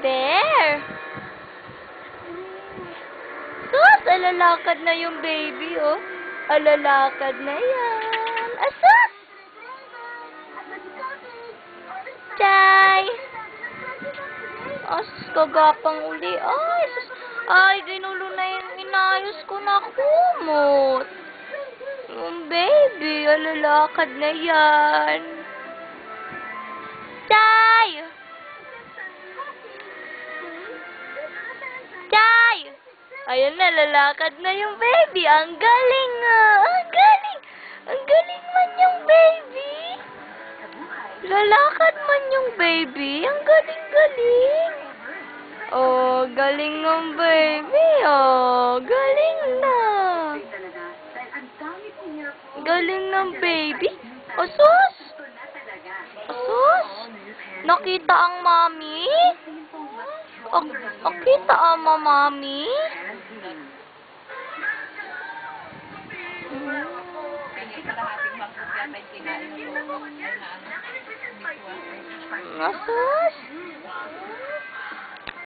There. Sus, alalakad na yung baby, oh. Alalakad na yan. Asus! Chay! Asus, kagapang uli. Ay, sus. Ay, ginulo na yung inayos ko na kumot. Yung baby, alalakad na yan. Chay! Chay! Ayan na, lalakad na yung baby. Ang galing ah. Ang galing. Ang galing man yung baby. Lalakad man yung baby. Ang galing-galing. Oh, galing ng baby. Oh, galing na. Galing ng baby. Asus! Asus! Nakita ang mami? Nakita ang mami? Asus!